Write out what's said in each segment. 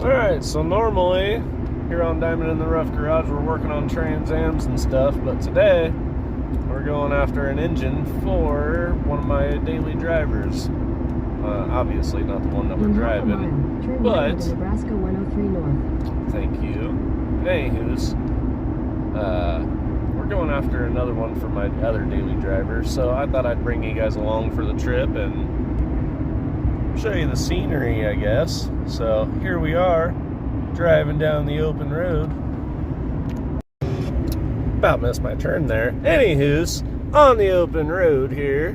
Alright, so normally here on Diamond in the Rough Garage we're working on Trans Ams and stuff, but today we're going after an engine for one of my daily drivers. Obviously not the one that we're driving, but Nebraska 103 North. Thank you. Anywho's, we're going after another one for my other daily driver, so I thought I'd bring you guys along for the trip and show you the scenery, I guess. So here we are, driving down the open road. About missed my turn there. Anywho's, on the open road here,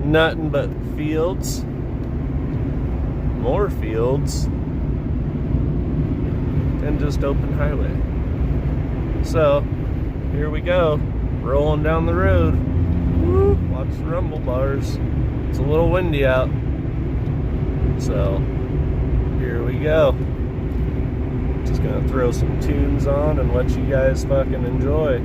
nothing but fields, more fields, and just open highway. So here we go, rolling down the road. Woo, watch the rumble bars. It's a little windy out. So, here we go. Just gonna throw some tunes on and let you guys fucking enjoy.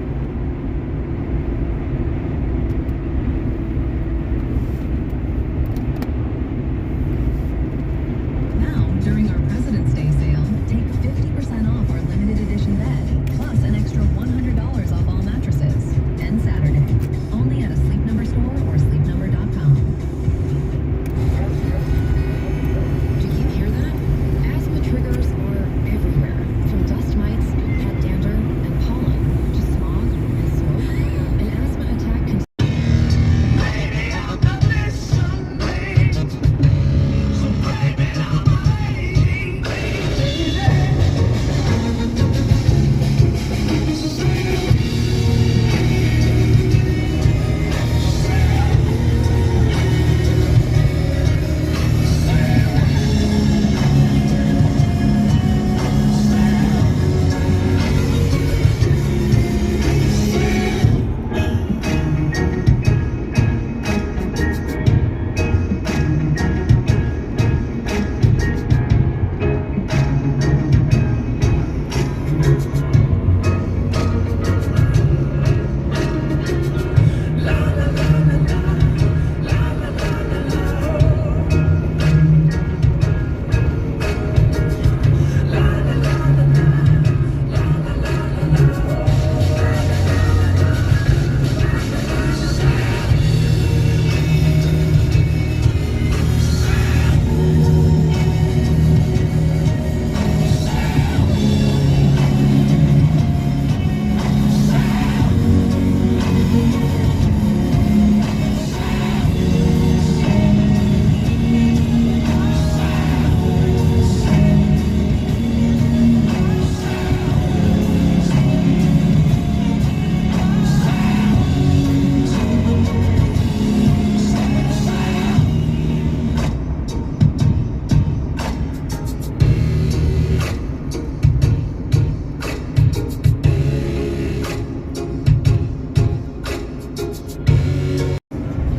Now, during our President's Day sale, take 50% off our limited edition bed, plus an extra $100 off all mattresses. End Saturday. Only at a Sleep Number store or sleepnumber.com. Triggers are everywhere, from dust mites, pet dander, and pollen, to smog and smoke. An asthma attack can...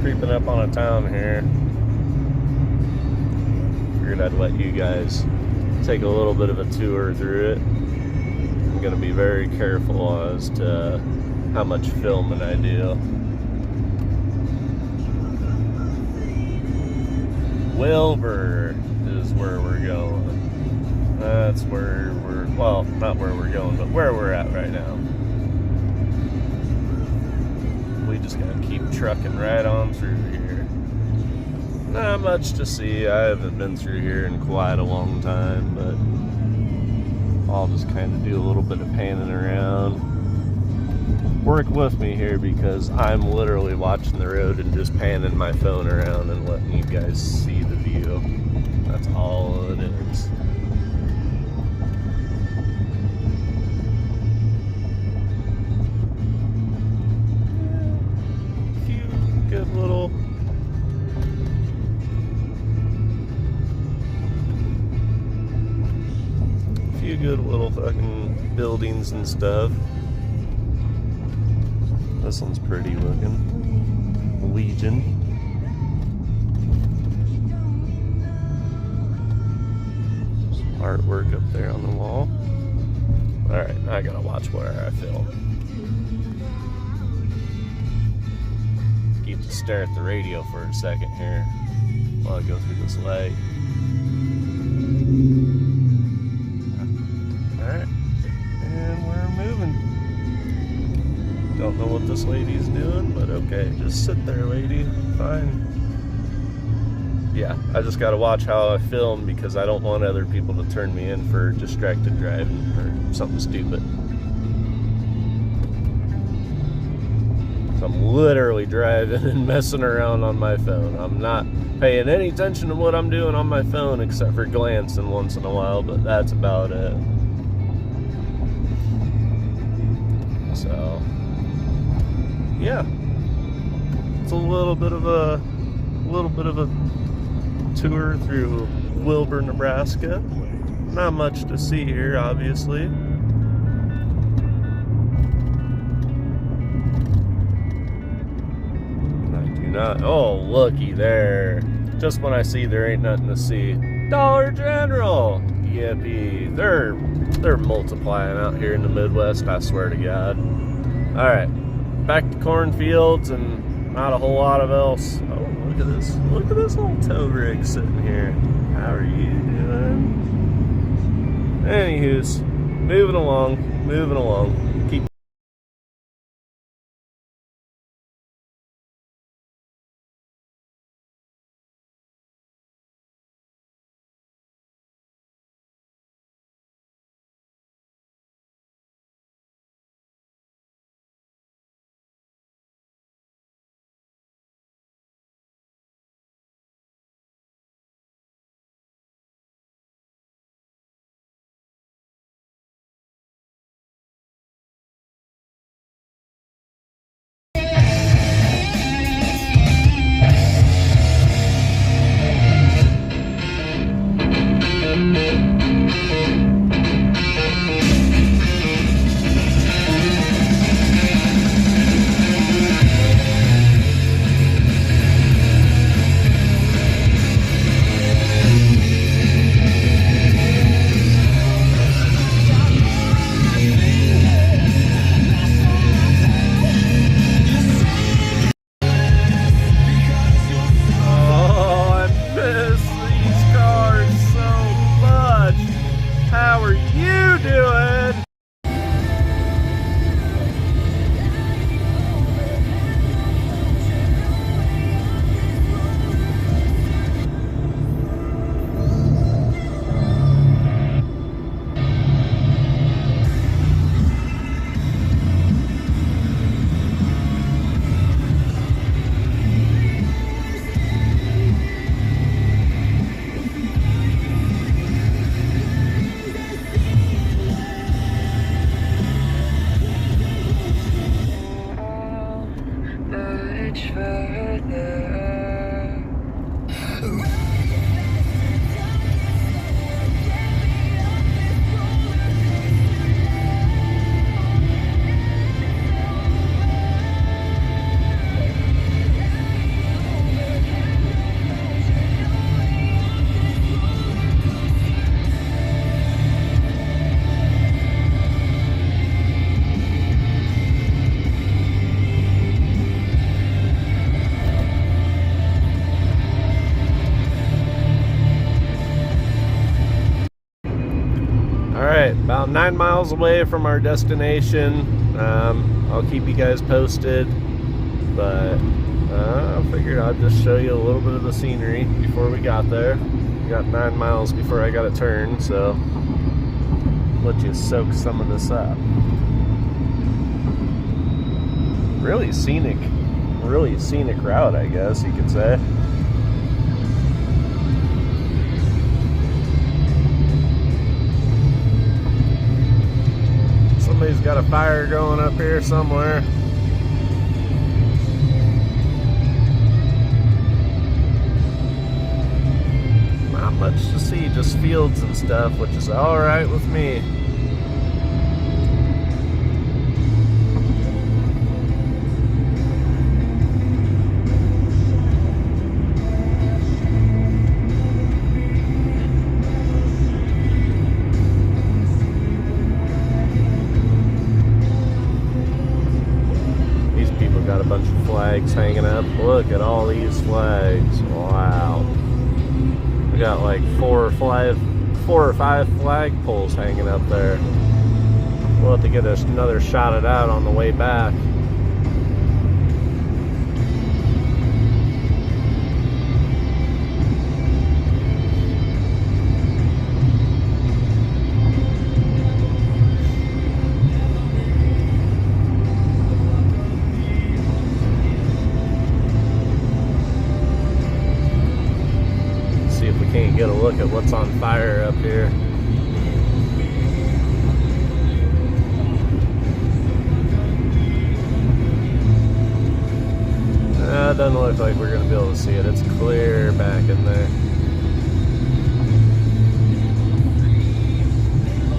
Creeping up on a town here. Figured I'd let you guys take a little bit of a tour through it. I'm gonna be very careful as to how much filming I do. Wilbur is where we're going. That's where we're, well, not where we're going, but where we're at right now. We just gotta keep trucking right on through here. Not much to see. I haven't been through here in quite a long time, but I'll just kind of do a little bit of panning around. Work with me here because I'm literally watching the road and just panning my phone around and letting you guys see the view. That's all it is. Good little few good little fucking buildings and stuff. This one's pretty looking. Legion. Artwork up there on the wall. Alright, I gotta watch where I film. Keep to stare at the radio for a second here while I go through this light. what this lady's doing, but okay, just sit there, lady. Fine. Yeah, I just gotta watch how I film because I don't want other people to turn me in for distracted driving or something stupid. So I'm literally driving and messing around on my phone. I'm not paying any attention to what I'm doing on my phone except for glancing once in a while, but that's about it. So, yeah, it's a little bit of a tour through Wilbur, Nebraska. Not much to see here, obviously. Oh, looky there. Just when I see there ain't nothing to see. Dollar General! Yippee. They're multiplying out here in the Midwest, I swear to God. Alright. Back to cornfields and not a whole lot of else. Oh, look at this. Look at this old tow rig sitting here. How are you doing? Anywho's, moving along. Keep about 9 miles away from our destination. I'll keep you guys posted, but I figured I'd just show you a little bit of the scenery before we got there. We got 9 miles before I got to turn, so let you soak some of this up. Really scenic route, I guess you could say. Somebody's got a fire going up here somewhere. Not much to see, just fields and stuff, which is alright with me. Got a bunch of flags hanging up. Look at all these flags. Wow. We got like 4 or 5 flag poles hanging up there. We'll have to get another shot at that on the way back. It's on fire up here. It doesn't look like we're going to be able to see it. It's clear back in there.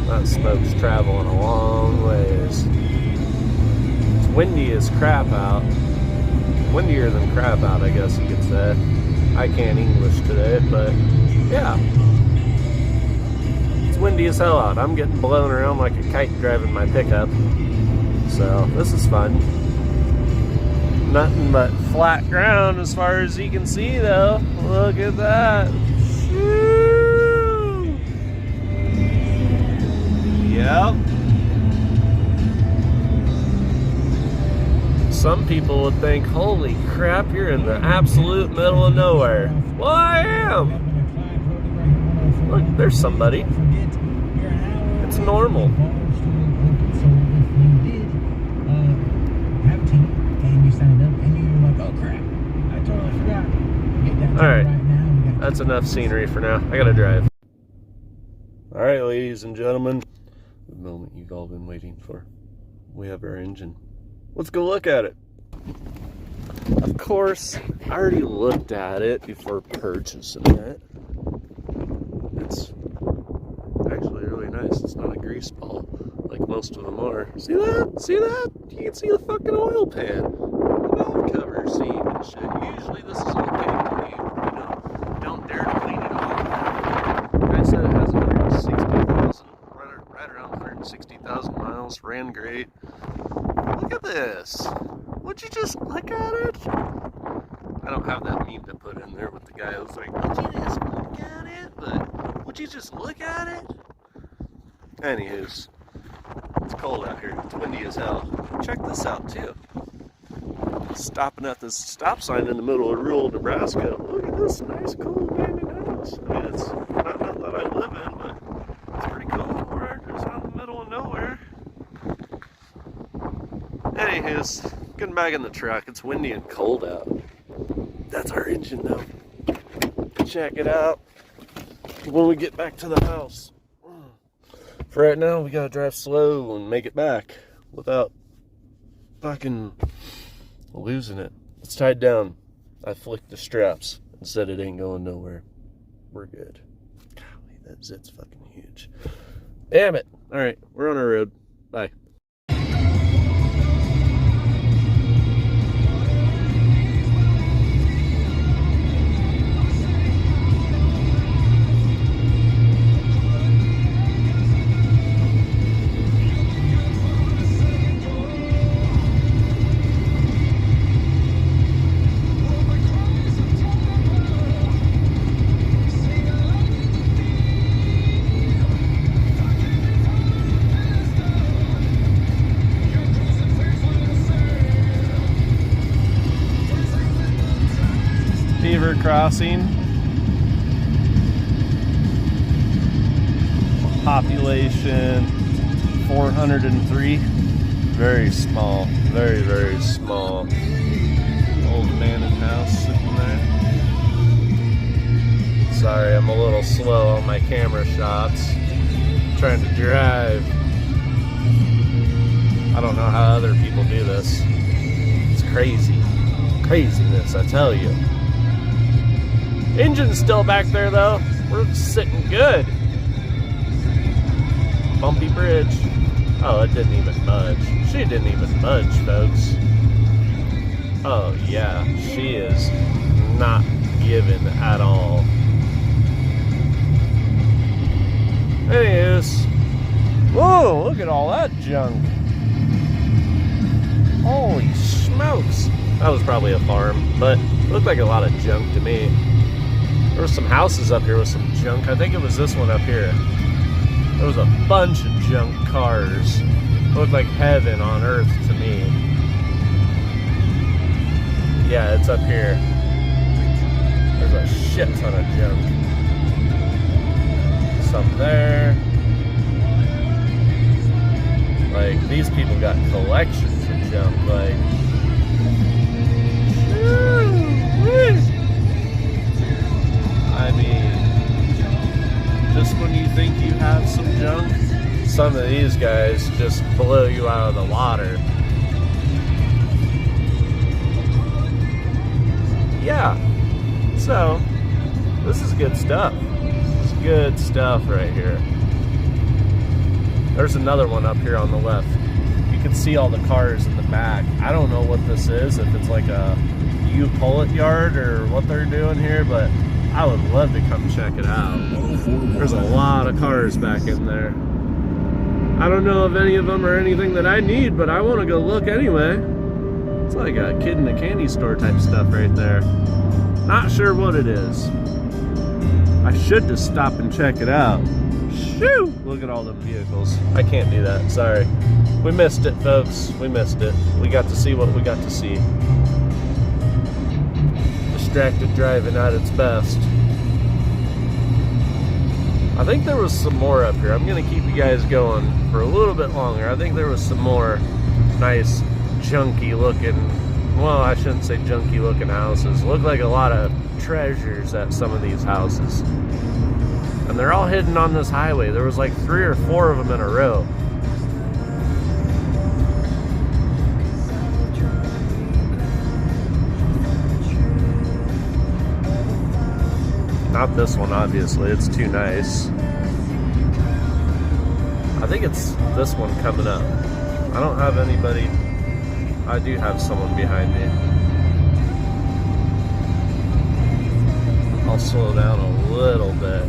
That smoke's traveling a long ways. It's windy as crap out. Windier than crap out, I guess you could say. I can't English today, but yeah. It's windy as hell out. I'm getting blown around like a kite driving my pickup. So, this is fun. Nothing but flat ground as far as you can see, though. Look at that. Woo! Yep. Some people would think, holy crap, you're in the absolute middle of nowhere. Well, I am. Look, there's somebody. It's normal. Alright, that's enough scenery for now. I gotta drive. Alright, ladies and gentlemen, the moment you've all been waiting for. We have our engine. Let's go look at it. Of course, I already looked at it before purchasing it. It's actually really nice. It's not a grease ball like most of them are. See that? See that? You can see the fucking oil pan. The valve cover seam and shit. Usually this is okay for you. Don't dare to clean it off. I said it has 160,000, right around 160,000 miles. Ran great. Look at this. Would you just look at it? I don't have that meme to put in there with the guy who's like, would you just look at it? But would you just look at it? Anywho's, it's cold out here. It's windy as hell. Check this out too. Stopping at this stop sign in the middle of rural Nebraska. Look at this nice, cool abandoned house. I mean, it's not that I live in, but it's pretty cool. We're just out in the middle of nowhere. Anywho's, getting back in the truck. It's windy and cold out. That's our engine though. Check it out when we get back to the house. For right now, we gotta drive slow and make it back without fucking losing it. It's tied down. I flicked the straps and said it ain't going nowhere. We're good. Golly, that zit's fucking huge. Damn it. Alright, we're on our road. Bye. Beaver Crossing. Population 403. Very small. Very, very small. Old abandoned house sitting there. Sorry, I'm a little slow on my camera shots. I'm trying to drive. I don't know how other people do this. It's crazy. Craziness, I tell you. Engine's still back there though. We're sitting good. Bumpy bridge. Oh, it didn't even budge. She didn't even budge, folks. Oh yeah, she is not giving at all. Anyways. Whoa, look at all that junk. Holy smokes. That was probably a farm, but it looked like a lot of junk to me. There were some houses up here with some junk. I think it was this one up here. There was a bunch of junk cars. It looked like heaven on earth to me. Yeah, it's up here. There's a shit ton of junk. Some there. Like, these people got collections of junk. Like, I mean, when you think you have some junk. Some of these guys just blow you out of the water. Yeah, so this is good stuff. It's good stuff right here. There's another one up here on the left. You can see all the cars in the back. I don't know what this is, if it's like a U-Pullet yard or what they're doing here, but I would love to come check it out. There's a lot of cars back in there. I don't know if any of them are anything that I need, but I want to go look anyway. It's like a kid in a candy store type stuff right there. Not sure what it is. I should just stop and check it out. Shoo! Look at all them vehicles. I can't do that, sorry. We missed it, folks. We missed it. We got to see what we got to see. Distracted driving at its best. I think there was some more up here. I'm gonna keep you guys going for a little bit longer. I think there was some more nice junky looking, well, I shouldn't say junky looking houses. Look like a lot of treasures at some of these houses. And they're all hidden on this highway. There was like 3 or 4 of them in a row. Not this one, obviously. It's too nice. I think it's this one coming up. I don't have anybody. I do have someone behind me. I'll slow down a little bit.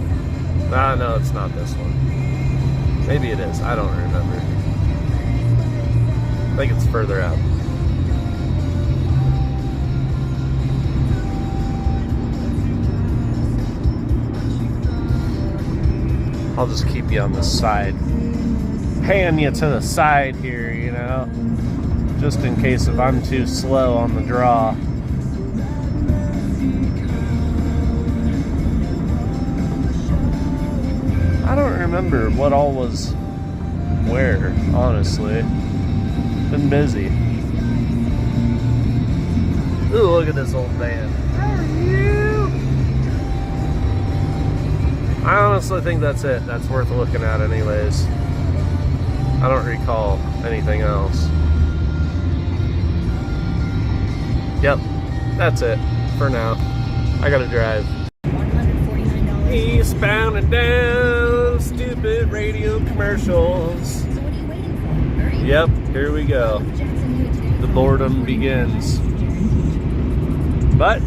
Ah, no, it's not this one. Maybe it is. I don't remember. I think it's further out. I'll just keep you on the side. Pan you to the side here, you know? Just in case if I'm too slow on the draw. I don't remember what all was where, honestly. Been busy. Ooh, look at this old van. How are you? I honestly think that's it. That's worth looking at anyways. I don't recall anything else. Yep, that's it for now. I gotta drive. $149. Eastbound and down, stupid radio commercials. So what are you waiting for? Hurry. Yep, here we go. The boredom begins. But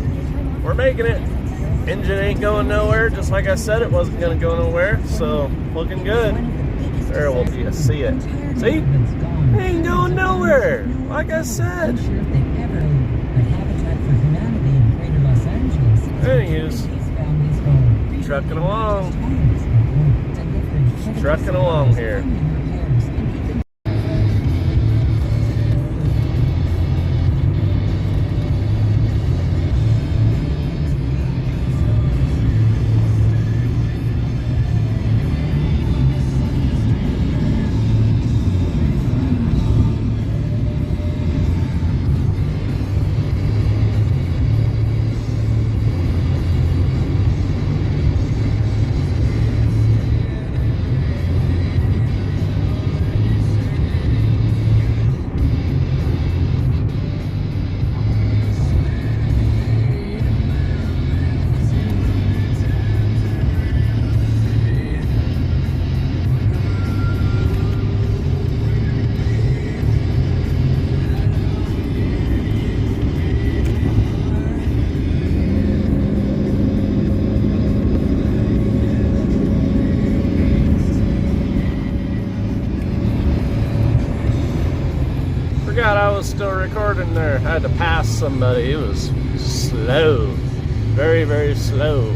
we're making it. Engine ain't going nowhere, just like I said it wasn't gonna go nowhere, so looking good. There will be a see it. See? Ain't going nowhere, like I said. Anyways, trucking along. Trucking along here. Forgot I was still recording there. I had to pass somebody. It was slow. Very, very slow.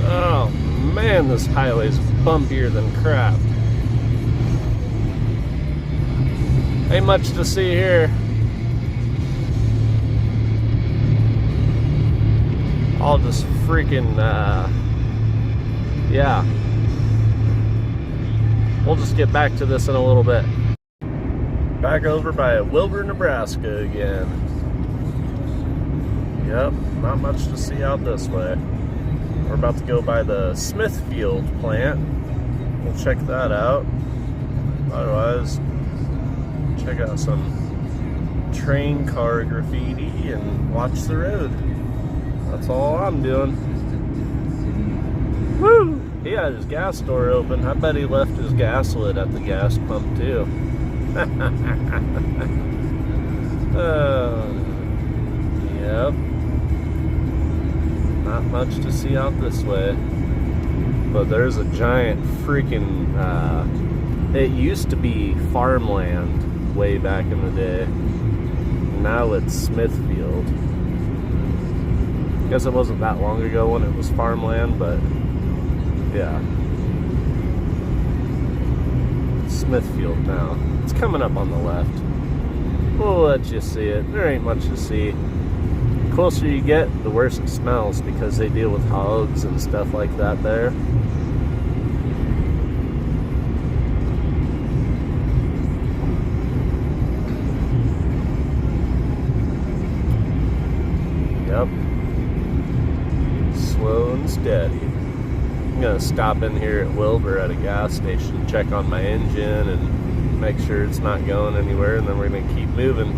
Oh man, this highway's bumpier than crap. Ain't much to see here. All just freaking, yeah. We'll just get back to this in a little bit. Back over by Wilbur, Nebraska again. Yep, not much to see out this way. We're about to go by the Smithfield plant. We'll check that out. Otherwise, check out some train car graffiti and watch the road. That's all I'm doing. Woo! He had his gas door open. I bet he left his gas lit at the gas pump too. Yep. Not much to see out this way. But there's a giant freaking, it used to be farmland way back in the day. Now it's Smithfield. Guess it wasn't that long ago when it was farmland, but yeah. Smithfield now. It's coming up on the left. We'll let you see it. There ain't much to see. The closer you get, the worse it smells because they deal with hogs and stuff like that there. Yep. Slow and steady. I'm gonna stop in here at Wilbur at a gas station, check on my engine and make sure it's not going anywhere, and then we're gonna keep moving.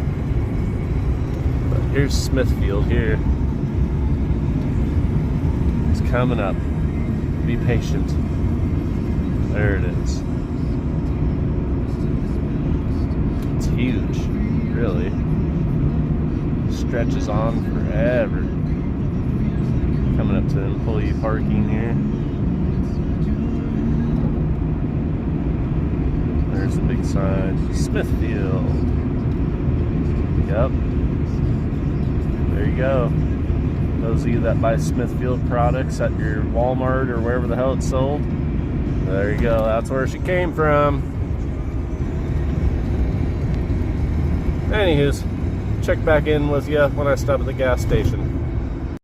But here's Smithfield here. It's coming up. Be patient. There it is. It's huge, really. Stretches on forever. Coming up to employee parking here. There's the big sign, Smithfield. Yep. There you go. Those of you that buy Smithfield products at your Walmart or wherever the hell it's sold, there you go. That's where she came from. Anywho's, check back in with you when I stop at the gas station.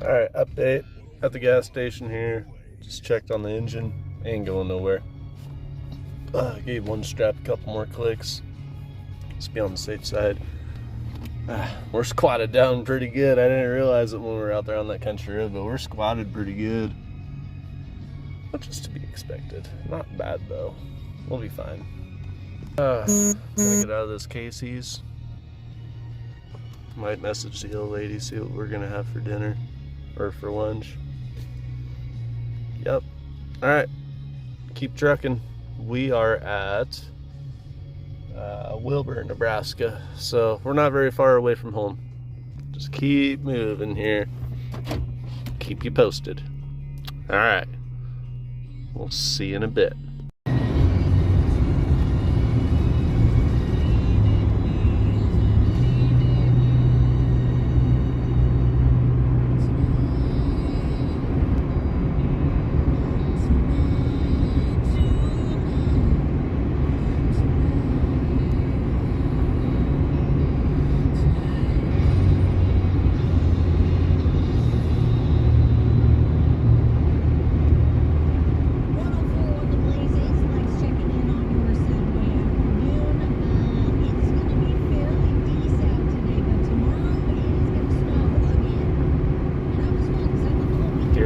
Alright, update at the gas station here. Just checked on the engine. Ain't going nowhere. Gave one strap a couple more clicks. Let's be on the safe side. We're squatted down pretty good. I didn't realize it when we were out there on that country road, but we're squatted pretty good. Which is to be expected. Not bad though. We'll be fine. Gonna get out of this Casey's. Might message the old lady, see what we're gonna have for dinner or for lunch. Yep. Alright. Keep trucking. We are at Wilbur, Nebraska, so we're not very far away from home. Just keep moving here. Keep you posted. Alright. We'll see you in a bit.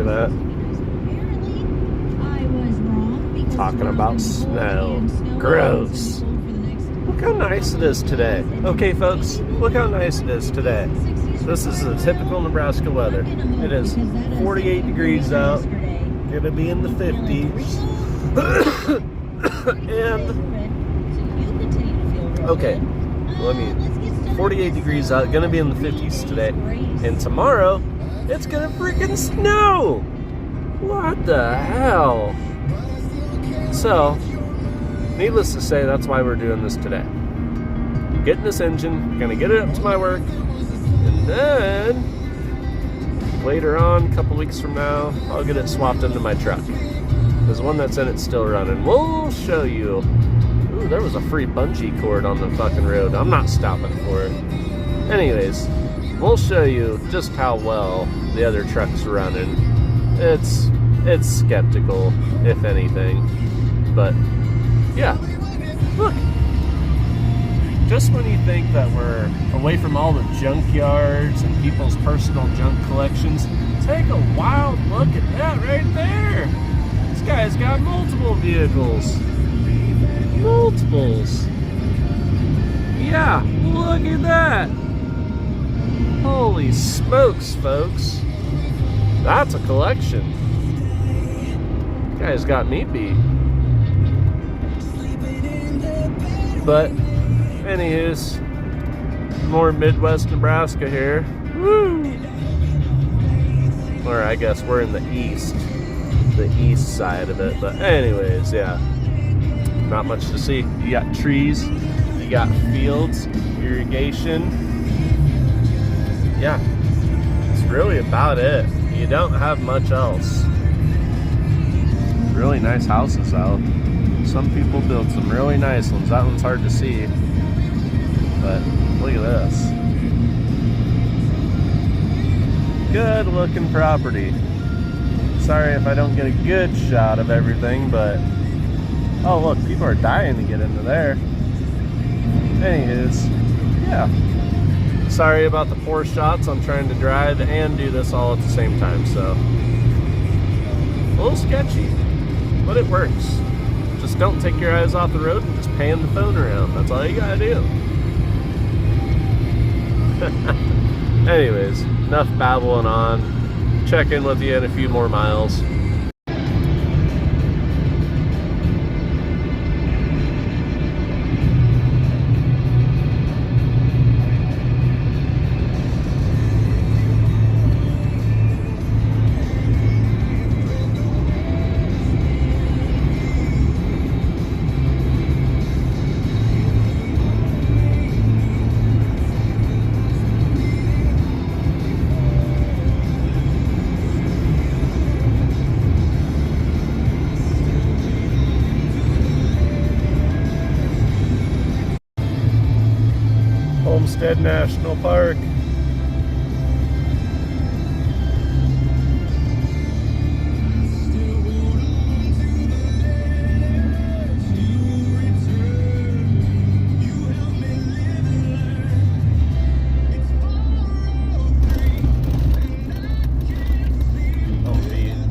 That. Talking about snow. Gross. Look how nice it is today. Okay, folks, look how nice it is today. This is the typical Nebraska weather. It is 48 degrees out. Gonna be in the 50s. And okay, 48 degrees out. Gonna be in the 50s today. And tomorrow, it's gonna freaking snow! What the hell? So, needless to say, that's why we're doing this today. Getting this engine, gonna get it up to my work, and then later on, a couple weeks from now, I'll get it swapped into my truck. There's one that's in it still running. We'll show you. Ooh, there was a free bungee cord on the fucking road. I'm not stopping for it. Anyways, we'll show you just how well the other truck's running. It's skeptical, if anything. But, yeah. Look. just when you think that we're away from all the junkyards and people's personal junk collections, take a wild look at that right there. This guy's got multiple vehicles. Multiples. Yeah, look at that. Holy smokes, folks. That's a collection. This guy's got me beat. But, anywho's, more Midwest Nebraska here. Woo! Or I guess we're in the east side of it. But anyways, yeah, not much to see. You got trees, you got fields, irrigation. Yeah, it's really about it. You don't have much else. Really nice houses out. Some people build some really nice ones. That one's hard to see, but look at this. Good looking property. Sorry if I don't get a good shot of everything, but oh look, people are dying to get into there. Anyways, yeah. Sorry about the poor shots. I'm trying to drive and do this all at the same time, so a little sketchy, but it works. Just don't take your eyes off the road and just pan the phone around. That's all you gotta do. Anyways, enough babbling on. Check in with you in a few more miles. Homestead National Park.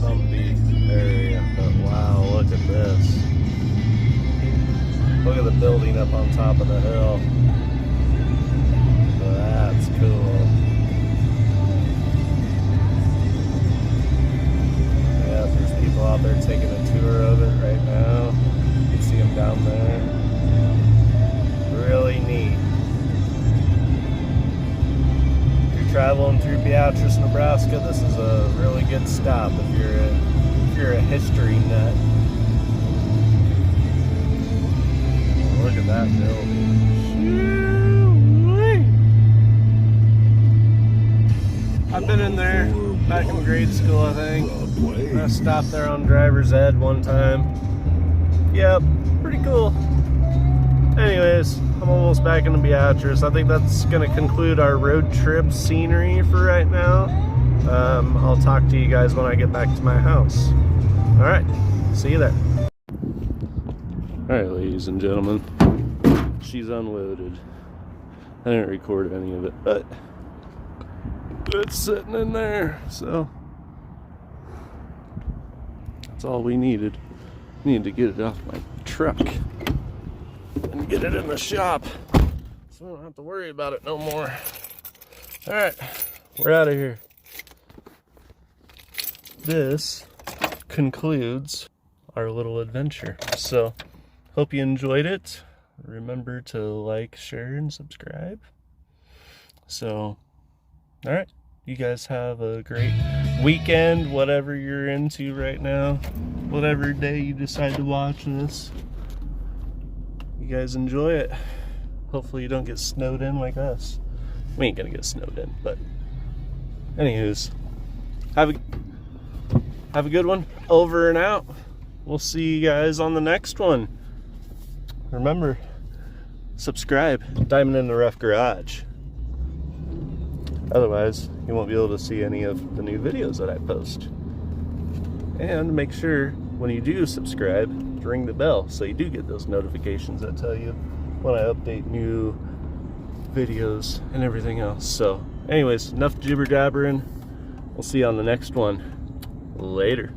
Bumpy area, but wow, look at this. Look at the building up on top of the hill. That's cool. Yeah, there's people out there taking a tour of it right now. You can see them down there. Really neat. If you're traveling through Beatrice, Nebraska, this is a really good stop if you're a history nut. Look at that building. I've been in there back in grade school, I think. I stopped there on driver's ed one time. Yep, pretty cool. Anyways, I'm almost back into Beatrice. I think that's going to conclude our road trip scenery for right now. I'll talk to you guys when I get back to my house. Alright, see you there. Alright, ladies and gentlemen. She's unloaded. I didn't record any of it, but it's sitting in there, so that's all we needed. Needed to get it off my truck and get it in the shop so I don't have to worry about it no more. Alright, we're out of here. This concludes our little adventure. So, hope you enjoyed it. Remember to like, share, and subscribe. So, alright, you guys have a great weekend, whatever you're into right now, whatever day you decide to watch this. You guys enjoy it. Hopefully you don't get snowed in like us. We ain't gonna get snowed in, but anywho's, have a good one. Over and out. We'll see you guys on the next one. Remember, subscribe. Diamond in the Rough Garage. Otherwise, you won't be able to see any of the new videos that I post. And make sure when you do subscribe, ring the bell so you do get those notifications that tell you when I update new videos and everything else. So anyways, enough jibber jabbering. We'll see you on the next one. Later.